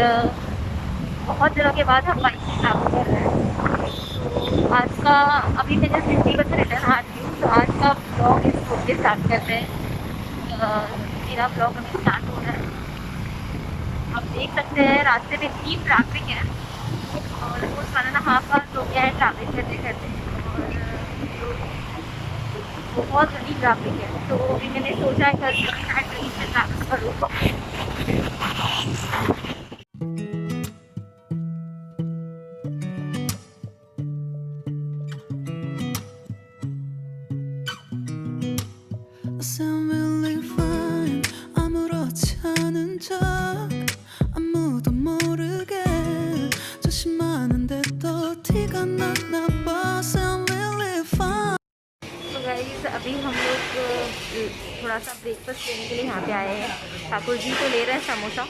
बहुत दिनों के बाद हम बाइक से ट्रैवल कर रहे हैं। तो आज का अभी मैं जस्ट दिल्ली बस रिटर्न आ रही हूँ, तो आज का ब्लॉग इस रोड से स्टार्ट करते हैं। मेरा ब्लॉग अभी स्टार्ट हो रहा है। आप देख सकते हैं रास्ते में इतनी ट्रैफिक है, ऑलमोस्ट 1.5 आवर हो गया है ट्रैवलिंग करते करते, और बहुत बड़ी ट्रैफिक है। तो अभी मैंने सोचा है कल ट्रेन से ट्रैवल करूँ। Sound really fine. 아무렇지 않은 척 아무도 모르게 조심하는데 또 티가 나나 봐. Sound really fine. तो गाइस अभी हम लोग थोड़ा सा ब्रेकफास्ट लेने के लिए यहाँ पे आए हैं। ठाकुर जी तो ले रहे हैं समोसा,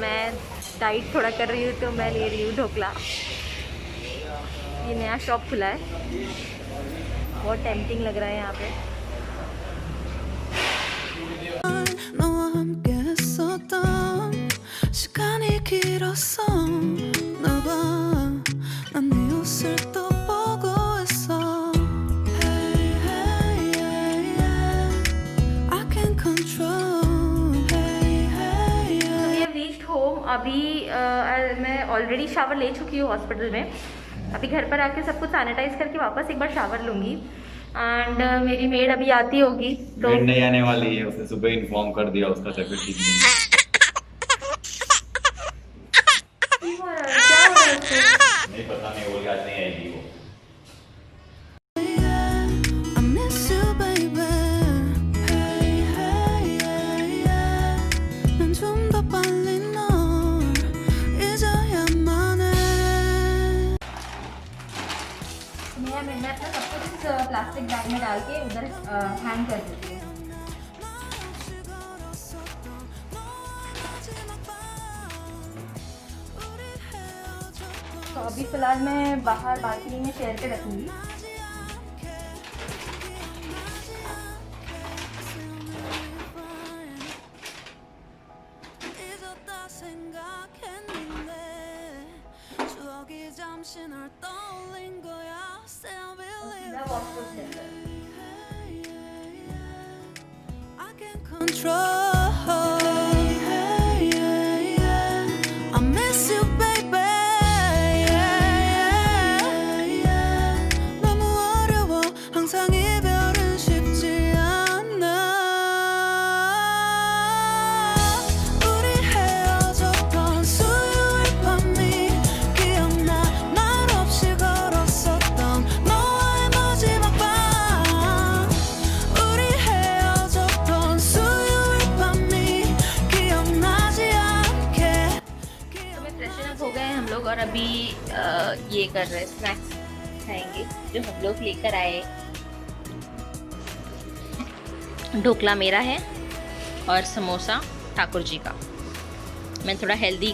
मैं डाइट थोड़ा कर रही हूँ तो मैं ले रही हूँ ढोकला। ये नया शॉप खुला है, बहुत टेम्पटिंग लग रहा है यहाँ पे। 너와 함께 했었던 시간이 길었어. 나봐 난 네 옷을 또 보고 있어. Hey, hey, yeah, yeah. I can control. Hey, hey, yeah. ये रीच्ड होम। अभी मैं ऑलरेडी शावर ले चुकी हूँ हॉस्पिटल में। अभी घर पर आके सब कुछ सैनिटाइज करके वापस एक बार शावर लूँगी। एंड मेरी मेड अभी आती होगी तो मेड नहीं आने वाली है, उसने सुबह इन्फॉर्म कर दिया उसका तबीयत ठीक नहीं है। क्या हो रहा है उसको? नहीं पता, नहीं बोल के आज नहीं आएगी वो। I miss you, baby. Hey, hey, yeah, yeah. 난 좀 더 빨리 널 잊어야만 해. मैं अपना सब कुछ इस प्लास्टिक बैग में डाल के उधर हैंग कर देती हूँ। तो अभी फ़िलहाल मैं बाहर बालकनी में चेयर पे रखूँगी। 잊었다 생각했는데 추억이 잠시 널 떠올린 거야. Say I believe सीधा वॉशरूम से अंदर। I can control. Hey, yeah, yeah. I miss you, baby. Yeah, yeah, yeah. 너무 어려워. 항상 이별은 쉽지 않아. 우리 헤어졌던 수요일 밤이 기억나. 말 없이 걸었었던 너와의 마지막 밤. 우리 헤어졌던 수요일 밤이 기억나지 않게. तो मैं फ्रेशन अप हो गए हैं हम लोग, और अभी ये कर रहे हैं, स्नैक्स खाएंगे जो हम लोग लेकर आए। ढोकला मेरा है और समोसा ठाकुर जी का। मैं थोड़ा हेल्दी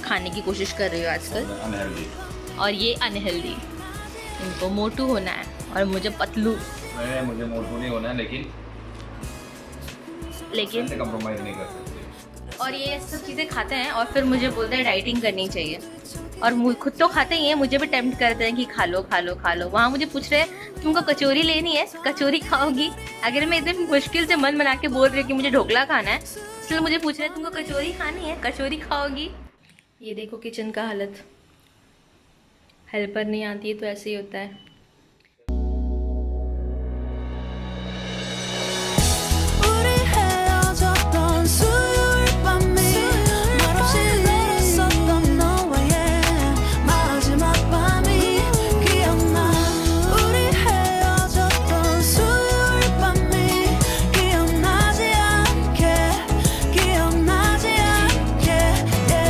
खाने की कोशिश कर रही हूँ आजकल, अनहेल्दी। और ये अनहेल्दी। इनको मोटू होना है और मुझे पतलू। मुझे मोटू नहीं होना है, लेकिन से कंप्रोमाइज नहीं कर सकते। और ये सब चीज़ें खाते हैं और फिर मुझे बोलते हैं डाइटिंग करनी चाहिए, और खुद तो खाते ही हैं, मुझे भी टेम्प्ट करते हैं कि खा लो खा लो खा लो। वहाँ मुझे पूछ रहे हैं तुमको कचौरी लेनी है, कचौरी खाओगी? अगर मैं इतनी मुश्किल से मन बना के बोल रही हूँ कि मुझे ढोकला खाना है, इसलिए मुझे पूछ रहे हैं तुमको कचौरी खानी है, कचौरी खाओगी? ये देखो किचन का हालत, हेल्पर नहीं आती है तो ऐसे ही होता है। 우리 헤어졌던 수요일 밤이 말 없이 걸었었던 너와의 마지막 밤이 기억나. 우리 헤어졌던 수요일 밤이 기억나지 않게. 기억나지 않게. Yeah.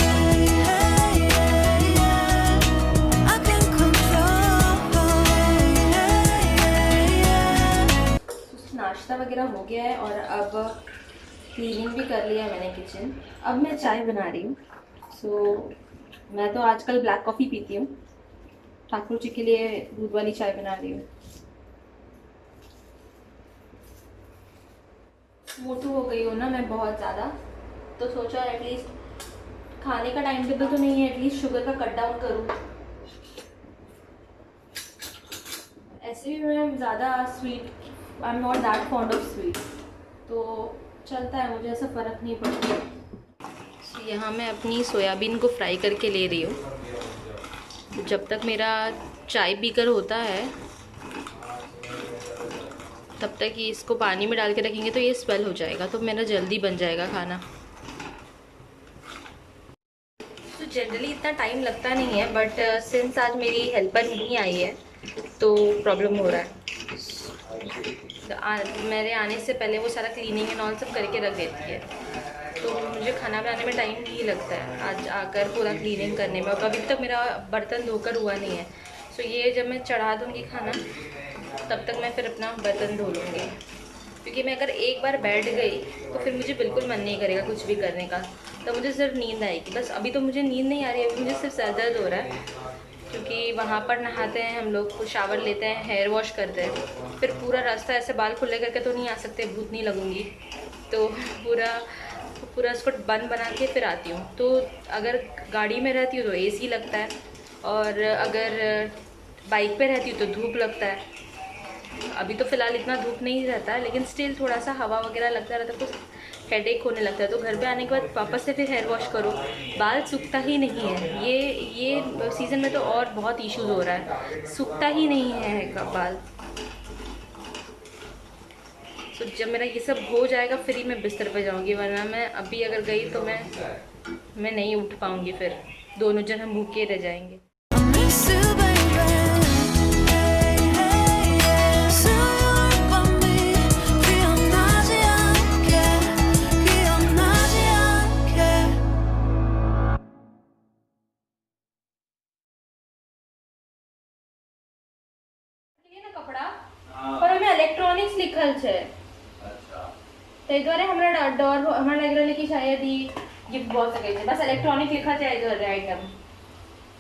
Hey, hey, yeah, yeah. I can control. Hey, hey, yeah. नाश्ता वगैरह हो गया है और अब क्लीनिंग भी कर लिया है मैंने किचन। अब मैं चाय बना रही हूँ। मैं तो आजकल ब्लैक कॉफ़ी पीती हूँ, ठाकुर जी के लिए दूध वाली चाय बना रही हूँ। मोटू हो गई हूँ ना मैं बहुत ज़्यादा, तो सोचा एटलीस्ट खाने का टाइम टेबल तो नहीं है, एटलीस्ट शुगर का कट डाउन करूँ। ऐसे भी मैं ज़्यादा sweet, I am not that fond of sweet, तो चलता है, मुझे ऐसा फ़र्क नहीं पड़ता। तो यहाँ मैं अपनी सोयाबीन को फ्राई करके ले रही हूँ। तो जब तक मेरा चाय पीकर होता है तब तक ये इसको पानी में डाल के रखेंगे तो ये स्वेल हो जाएगा, तो मेरा जल्दी बन जाएगा खाना। तो जनरली इतना टाइम लगता नहीं है, बट सिंस आज मेरी हेल्पर नहीं आई है तो प्रॉब्लम हो रहा है। तो मेरे आने से पहले वो सारा क्लीनिंग एंड ऑल सब करके रख देती है, तो मुझे खाना बनाने में टाइम नहीं लगता है आज आकर पूरा क्लीनिंग करने में। और अभी तक मेरा बर्तन धोकर हुआ नहीं है, सो ये जब मैं चढ़ा दूँगी खाना तब तक मैं फिर अपना बर्तन धो लूँगी, क्योंकि मैं अगर एक बार बैठ गई तो फिर मुझे बिल्कुल मन नहीं करेगा कुछ भी करने का, तो मुझे सिर्फ नींद आएगी बस। अभी तो मुझे नींद नहीं आ रही है, अभी मुझे सिर्फ सर दर्द हो रहा है, क्योंकि वहाँ पर नहाते हैं हम लोग, शावर लेते हैं, हेयर वॉश करते हैं, फिर पूरा रास्ता ऐसे बाल खुले करके तो नहीं आ सकते, भूत नहीं लगूँगी, तो पूरा उसको बंद बना के फिर आती हूँ। तो अगर गाड़ी में रहती हूँ तो एसी लगता है, और अगर बाइक पे रहती हूँ तो धूप लगता है। अभी तो फ़िलहाल इतना धूप नहीं रहता है, लेकिन स्टिल थोड़ा सा हवा वगैरह लगता रहता है तो हेडेक होने लगता है। तो घर पे आने के बाद वापस से फिर हेयर वॉश करो, बाल सूखता ही नहीं है। ये सीज़न में तो और बहुत इश्यूज हो रहा है, सूखता ही नहीं है बाल। तो जब मेरा ये सब हो जाएगा फिर ही मैं बिस्तर पे जाऊंगी, वरना मैं अभी अगर गई तो मैं नहीं उठ पाऊंगी, फिर दोनों जन हम भूखे रह जाएंगे। miss you, baby. Hey, hey, yeah. 수요일 밤이 기억나지 않게, 기억나지 않게. ये ना कपड़ा पर हमें इलेक्ट्रॉनिक्स लिखल छे, तो द्वारे हमरा डर हमरा लग रहले कि शायद ई गिफ्ट बहुत सके छे, बस इलेक्ट्रॉनिक लिखा छे इधर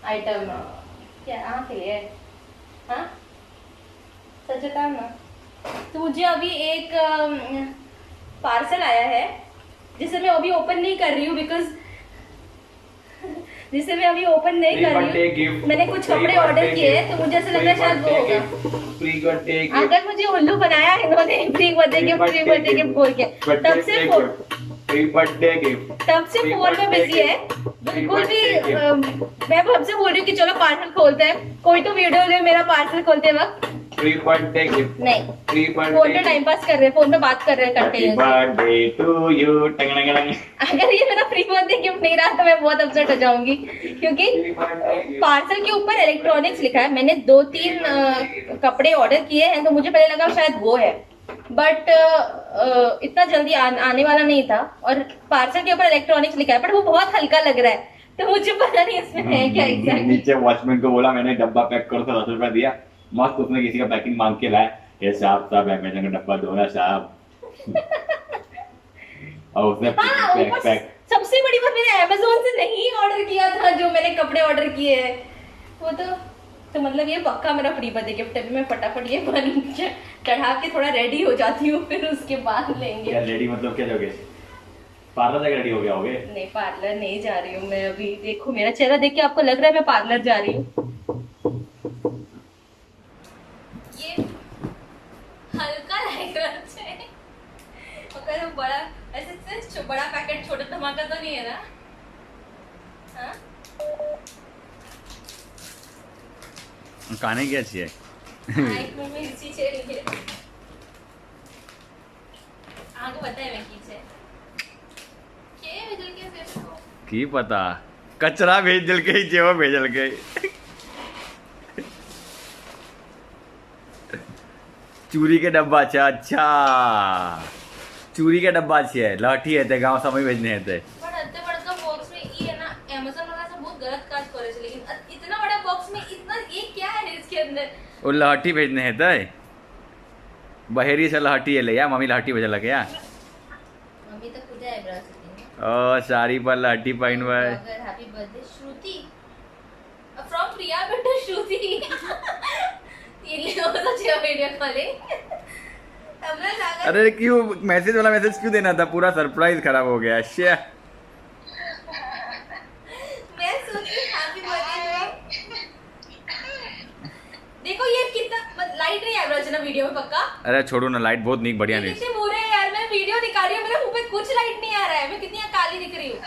आइटम क्या आँख के लिए, हाँ सच बता ना। तो मुझे अभी एक पार्सल आया है जिसे मैं अभी ओपन नहीं कर रही हूँ, बिकॉज जिसे मैं अभी ओपन नहीं कर रही हूँ। मैंने कुछ कपड़े ऑर्डर किए हैं तो मुझे ऐसा लग रहा है शायद वो होगा। अगर मुझे उल्लू बनाया इन्होंने प्री बर्थडे गिफ्ट बोल के, तब से फोन में बिजी है बिल्कुल भी। मैं सबसे बोल रही हूँ कि चलो पार्सल खोलते हैं, कोई तो वीडियो ले मेरा पार्सल खोलते वक्त। नहीं, फोन पे टाइम पास कर रहे हैं, फोन पे बात कर रहे हैं कंटिन्यूअसली। अगर ये मेरा प्री बर्थडे गिफ्ट नहीं रहा तो मैं बहुत अपसेट हो जाऊंगी, क्योंकि पार्सल के ऊपर इलेक्ट्रॉनिक्स लिखा है। मैंने 2-3 कपड़े ऑर्डर किए हैं, तो मुझे पहले लगा शायद वो है, बट इतना जल्दी आने वाला नहीं था। और पार्सल के ऊपर इलेक्ट्रॉनिक्स लिखा है, पर वो बहुत हल्का लग रहा है, तो मुझे पता नहीं इसमें है क्या एग्जैक्टली। नीचे वॉचमैन को बोला मैंने डब्बा पैक करो, तो 10 रुपया दिया, मस्त उसने किसी का पैकिंग मांग के लाया, ये साहब अमेज़न का डब्बा दो ना साहब। और उसने पैक सबसे बड़ी बात, मैंने अमेज़न से नहीं ऑर्डर किया था जो मैंने कपड़े ऑर्डर किए हैं, वो तो मतलब ये पक्का मेरा प्री बर्थडे गिफ्ट है। अभी मैं फटाफट ये बन चढ़ा के थोड़ा रेडी हो जाती हूँ, फिर उसके बाद लेंगे। क्या रेडी मतलब क्या जाओगे? पार्लर जाके रेडी हो गया होगे? नहीं, पार्लर नहीं जा रही हूँ मैं अभी। देखो मेरा चेहरा देख के आपको लग रहा है मैं पार्लर जा रही हूँ। ये हल्का लग रहा है, अगर बड़ा ऐसे बड़ा पैकेट छोटा धमाका तो नहीं है ना? हाँ? કાને ક્યાં છે? એક મિર્ચી છે આગે બતાય મેં કી છે કે भेजल के से की पता, कचरा भेजल के जेवा भेजल के। चूरी के डब्बा છે, अच्छा चूरी के डब्बा છે, लाठी है ते गांव समय भेजने है ते। पर इतने बड़ा बॉक्स में ये है ना, अमेज़न वाला से बहुत गलत काज करे छे, लेकिन इतना बड़ा बॉक्स में इतना ये क्या है इसके अंदर? वो लाठी भेजने है ते, बहेरी से लाठी है ले या मम्मी लाठी भेजल के या मम्मी तो खुद आईब्रोज की ओ साड़ी पर लाठी पहन भाई। अगर हैप्पी बर्थडे श्रुति फ्रॉम प्रिया बेटा श्रुति ये लो तो जो वीडियो कॉलिंग। अरे क्यों मैसेज वाला मैसेज क्यों देना था? पूरा सरप्राइज खराब हो गया। श्या अरे छोड़ो ना, लाइट बहुत नहीं बढ़िया नहीं। कितने बुरे हैं यार, मैं वीडियो निकाल रही हूँ, मेरे मुंह पे कुछ लाइट नहीं आ रहा है, मैं कितनी काली दिख रही हूँ।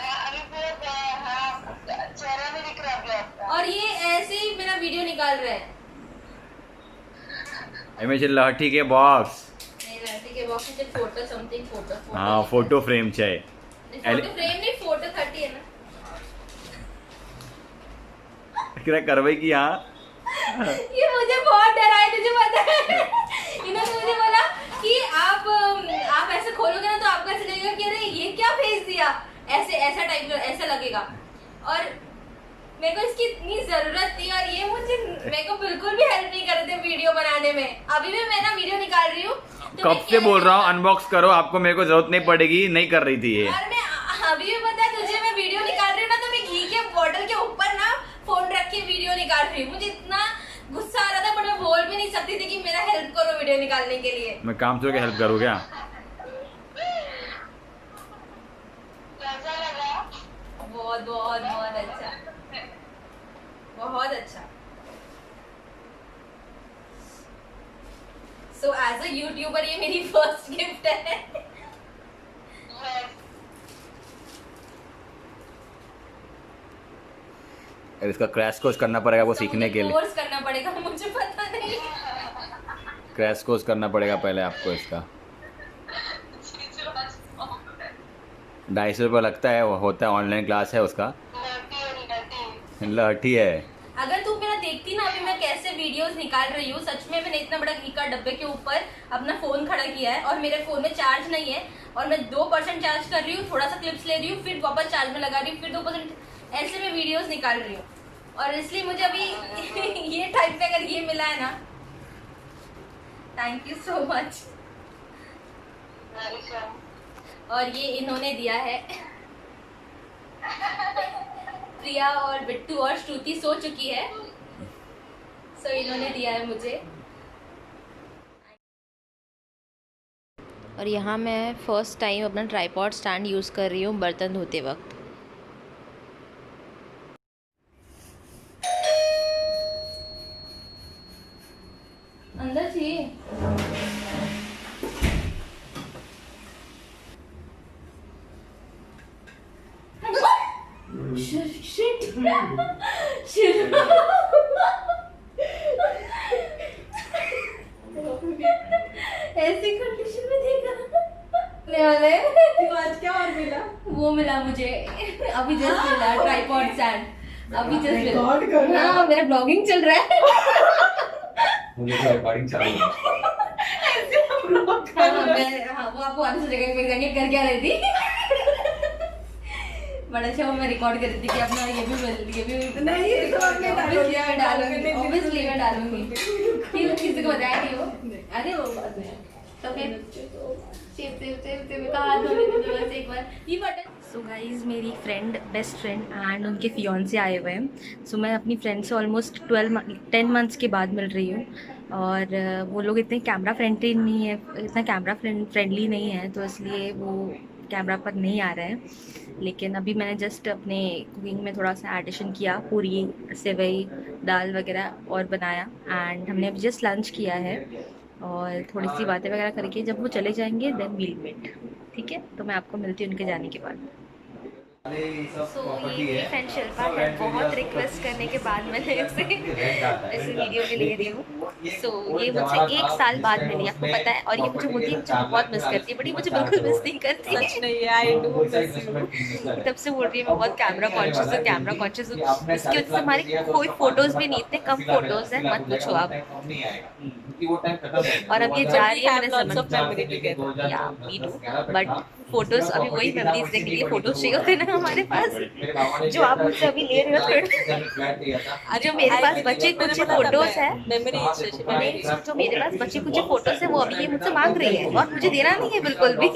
चेहरा भी दिख रहा है आपका। और ये ऐसे ही मेरा वीडियो निकाल रहे हैं। एम एच लहठी के बॉक्स। नहीं लड़की के बॉक्स में फोटो समथिंग फोटो हाँ फोटो फ्रेम चाहिए। फोटो फ्रेम नहीं, फोटो 30 है ना। क्या करवाई की यहाँ। ये मुझे बहुत डरा है, तुझे पता है। इन्होंने मुझे बोला कि आप ऐसे खोलोगे ना तो आपको ऐसे लगेगा कि अरे ये क्या भेज दिया, ऐसे ऐसा टाइप का ऐसा लगेगा। और मेरे को इसकी इतनी जरूरत थी और ये मेरे को बिल्कुल भी हेल्प नहीं कर रहे थे वीडियो बनाने में। अभी भी मैं ना वीडियो निकाल रही हूँ तो कब से बोल रहा हूँ अनबॉक्स करो, आपको मेरे को जरूरत नहीं पड़ेगी, नहीं कर रही थी ये। और मैं अभी भी पता है तुझे, मैं वीडियो निकाल रही हूँ ना तो मैं घी के बॉटल के ऊपर ना फोन रख के वीडियो निकाल रही हूँ। मुझे इतना गुस्सा आ रहा था पर मैं बोल भी नहीं सकती थी कि मेरा हेल्प करो वीडियो निकालने के लिए। मैं काम से हेल्प करूँ क्या? कैसा लगा? बहुत बहुत बहुत अच्छा, बहुत अच्छा। सो एज अ यूट्यूबर ये मेरी फर्स्ट गिफ्ट है। इसका क्रैश कोर्स करना पड़ेगा वो सीखने के लिए। कोर्स करना पड़ेगा, मुझे पता नहीं। क्रैश कोर्स करना पड़ेगा पहले आपको इसका। 250 रुपये लगता है, वो होता है ऑनलाइन क्लास है उसका। लहठी है। अगर तू मेरा देखती ना अभी मैं कैसे वीडियोस निकाल रही हूँ, सच में मैंने इतना बड़ा घी का डब्बे के ऊपर अपना फोन खड़ा किया है और मेरे फोन में चार्ज नहीं है और मैं 2% चार्ज कर रही हूँ, थोड़ा सा क्लिप्स ले रही हूँ, फिर वापस चार्ज में लगा रही हूँ, फिर 2%, ऐसे में वीडियोस निकाल रही हूँ। और इसलिए मुझे अभी ये टाइप का अगर ये मिला है ना, थैंक यू सो मच। और ये इन्होंने दिया है प्रिया और बिट्टू और श्रुति सो चुकी है, सो इन्होंने दिया है मुझे। और यहाँ मैं फर्स्ट टाइम अपना ट्राइपॉड स्टैंड यूज़ कर रही हूँ बर्तन धोते वक्त। अंदर थी ऐसी कंडीशन में देखा वाले आज क्या और मिला, वो मिला मुझे अभी जस्ट मिला ट्राइपॉड स्टैंड, अभी जस्ट मिला। हाँ मेरा ब्लॉगिंग चल रहा है। मुझे तो रिकॉर्डिंग चालू है। हाँ वो आपको आने से जगह पे जाएंगे कर क्या रही थी। बड़ा अच्छा वो मैं रिकॉर्ड कर रही थी कि अपना ये भी नहीं ये तो आपने डालूंगी, ऑब्वियसली मैं डालूंगी। किसी को बताया नहीं वो, अरे वो बात नहीं तो फिर कहा बस एक बार ये बटन। सो गाइज मेरी फ्रेंड, बेस्ट फ्रेंड एंड उनके फियांसे आए हुए हैं। सो मैं अपनी फ्रेंड से ऑलमोस्ट 10 मंथ्स के बाद मिल रही हूँ और वो लोग इतने कैमरा फ्रेंडली नहीं है, इतना कैमरा फ्रेंडली नहीं है, तो इसलिए वो कैमरा पर नहीं आ रहे हैं। लेकिन अभी मैंने जस्ट अपने कुकिंग में थोड़ा सा एडिशन किया, पूरी सेवई दाल वगैरह और बनाया एंड हमने अभी जस्ट लंच किया है और थोड़ी सी बातें वगैरह करके जब वो चले जाएंगे देन वील मीट। ठीक है, तो मैं आपको मिलती हूँ उनके जाने के बाद। सो ये मेरी फ्रेंड शिल्पा है, बहुत रिक्वेस्ट करने के बाद मैंने इसे वीडियो में ले रही हूँ। सो ये मुझसे 1 साल बाद मिली, आपको पता है, और ये मुझे बोलती है मुझे बहुत मिस करती है, बट ये मुझे बिल्कुल मिस नहीं करती है। तब से बोल रही है मैं बहुत कैमरा कॉन्शियस हूँ, कैमरा कॉन्शियस हूँ। इसकी वजह से हमारी कोई फोटोज़ भी नहीं, इतने कम फोटोज़ हैं, मत पूछो आप। और अब ये जा रही है, मैंने समझ या मी टू, बट फोटोज अभी वही मेमोरीज देखने के लिए फोटोज चाहिए होते ना हमारे पास, जो आप मुझसे अभी ले रहे हो। जो मेरे पास बचे कुछ फोटोज है, जो मेरे पास बचे कुछ फोटोज है वो अभी ये मुझसे मांग रही है और मुझे देना नहीं है बिल्कुल भी।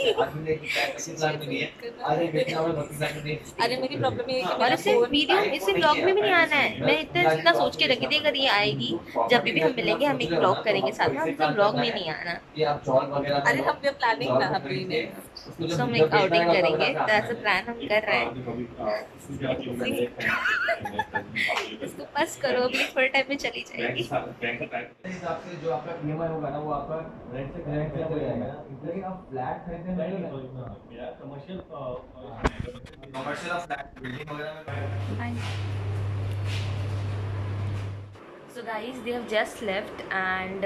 अरे मेरी प्रॉब्लम ये है कि और इसे वीडियो इसे ब्लॉग में भी नहीं आना है, मैं इतना सोच के रखी थी अगर ये आएगी जब भी हम मिलेंगे हम एक ब्लॉग करेंगे साथ में, हमसे ब्लॉग में नहीं आना। अरे हम ये प्लानिंग था अभी ने, तो हम एक आउटिंग करेंगे, तो ऐसा प्लान हम कर रहे हैं। इसको पास करो, अभी थोड़े टाइम में चली जाएगी। के हिसाब से जो आपका ईएमआई होगा ना वो आपका रेंट से हो जाएगा, लेकिन आप फ्लैट खरीदने में कमर्शियल फ्लैट बिल्डिंग वगैरह में so guys they have just left and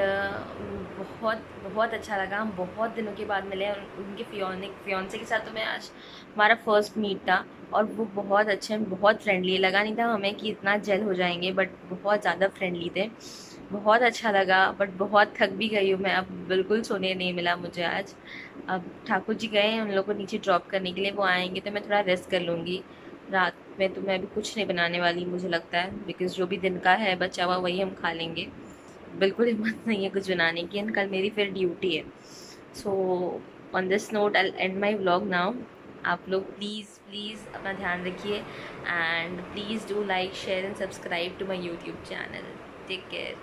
बहुत अच्छा लगा। हम बहुत दिनों के बाद मिले और उनके फियोन्से के साथ तो मैं आज हमारा फर्स्ट मीट था और वो बहुत अच्छे हैं, बहुत फ्रेंडली। लगा नहीं था हमें कि इतना जेल हो जाएंगे, बट बहुत ज़्यादा फ्रेंडली थे। बहुत अच्छा लगा, बट बहुत थक भी गई हूँ मैं। अब बिल्कुल सोने नहीं मिला मुझे आज। अब ठाकुर जी गए हैं उन लोगों को नीचे ड्रॉप करने के लिए, वो आएंगे तो मैं थोड़ा रेस्ट कर लूँगी। रात में तो मैं अभी कुछ नहीं बनाने वाली मुझे लगता है, बिकॉज़ जो भी दिन का है बचा हुआ वही हम खा लेंगे। बिल्कुल हिम्मत नहीं है कुछ बनाने की, एंड कल मेरी फिर ड्यूटी है। So on this note I end my vlog now. आप लोग प्लीज़ अपना ध्यान रखिए and please do like share and subscribe to my YouTube channel. Take care.